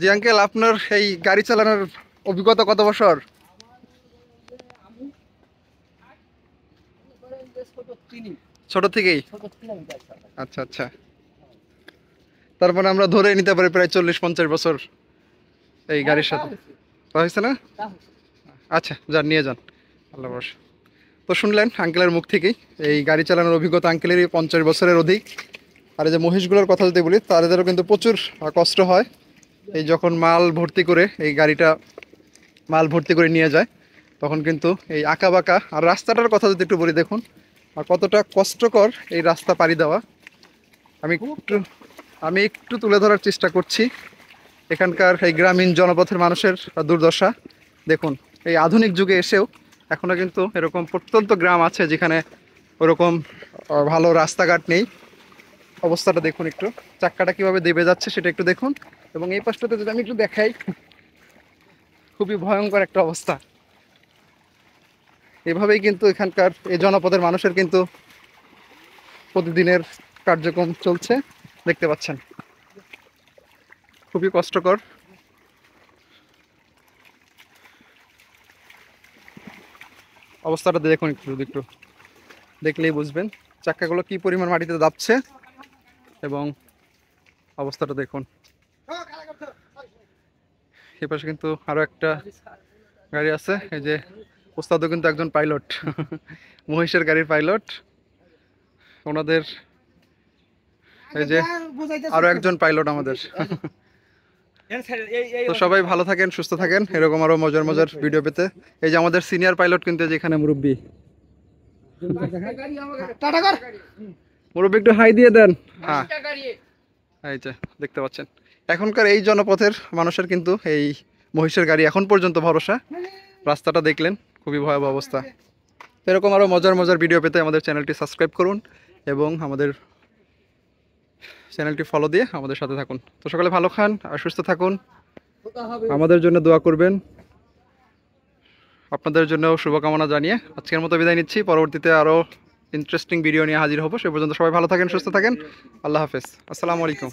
জি uncle, আপনার এই গাড়ি চালানোর অভিজ্ঞতা কত বছর? ছোট থেকেই? আচ্ছা আচ্ছা, তার মানে আমরা ধরে নিতে পারি প্রায় 40-50 বছর এই গাড়ির সাথে। তা হয়েছে না? আচ্ছা, যান নিয়ে যান, আল্লাহ ভরসা। তো শুনলেন আঙ্কেলের মুখ থেকেই এই গাড়ি চালানোর অভিজ্ঞতা আঙ্কেলেরই 50 বছরের অধিক। আর এই যে মহিষগুলোর কথা যদি বলি, তাদেরও কিন্তু প্রচুর কষ্ট হয় এই যখন মাল ভর্তি করে এই গাড়িটা মাল ভর্তি করে নিয়ে যায়, তখন কিন্তু এই আঁকা বাঁকা। আর রাস্তাটার কথা যদি একটু বলি, দেখুন আর কতটা কষ্টকর এই রাস্তা পাড়ি দেওয়া। আমি একটু আমি একটু তুলে ধরার চেষ্টা করছি এখানকার এই গ্রামীণ জনপথের মানুষের দুর্দশা। দেখুন, এই আধুনিক যুগে এসেও এখনও কিন্তু এরকম প্রত্যন্ত গ্রাম আছে যেখানে ওরকম ভালো রাস্তাঘাট নেই। অবস্থাটা দেখুন একটু, চাক্কাটা কীভাবে দেবে যাচ্ছে সেটা একটু দেখুন। এবং এই পাশটাতে যদি আমি একটু দেখাই, খুবই ভয়ঙ্কর একটা অবস্থা। এভাবেই কিন্তু এখানকার এই জনপদের মানুষের কিন্তু প্রতিদিনের কার্যক্রম চলছে, দেখতে পাচ্ছেন, খুবই কষ্টকর অবস্থাটা। দেখুন একটু, যদি একটু দেখলেই বুঝবেন চাক্কাগুলো কি পরিমাণ মাটিতে দাবছে এবং অবস্থাটা দেখুন। এ পাশে কিন্তু আরো একটা গাড়ি আছে, এই যে ওস্তাদও কিন্তু একজন পাইলট মহিষের গাড়ির পাইলট। ওনাদের এই যে আরো একজন পাইলট আমাদের তো সবাই ভালো থাকেন, সুস্থ থাকেন, এরকম আরো মজার মজার ভিডিও পেতে। এই যে আমাদের সিনিয়র পাইলট কিন্তু যেখানে মুরব্বী, মুরব্বী একটু হাই দিয়ে দেন। হ্যাঁ, এই যে দেখতে পাচ্ছেন এখনকার এই জনপথের মানুষের কিন্তু এই মহিষের গাড়ি এখন পর্যন্ত ভরসা। রাস্তাটা দেখলেন, খুবই ভয়াবহ অবস্থা। এরকম আরো মজার মজার ভিডিও পেতে আমাদের চ্যানেলটি সাবস্ক্রাইব করুন এবং আমাদের চ্যানেলটি ফলো দিয়ে আমাদের সাথে থাকুন। তো সকালে ভালো খান আর সুস্থ থাকুন, আমাদের জন্য দোয়া করবেন। আপনাদের জন্য শুভকামনা জানিয়ে আজকের মতো বিদায় নিচ্ছি। পরবর্তীতে আরও ইন্টারেস্টিং ভিডিও নিয়ে হাজির হব। সে পর্যন্ত সবাই ভালো থাকেন, সুস্থ থাকেন। আল্লাহ হাফেজ, আসসালামু আলাইকুম।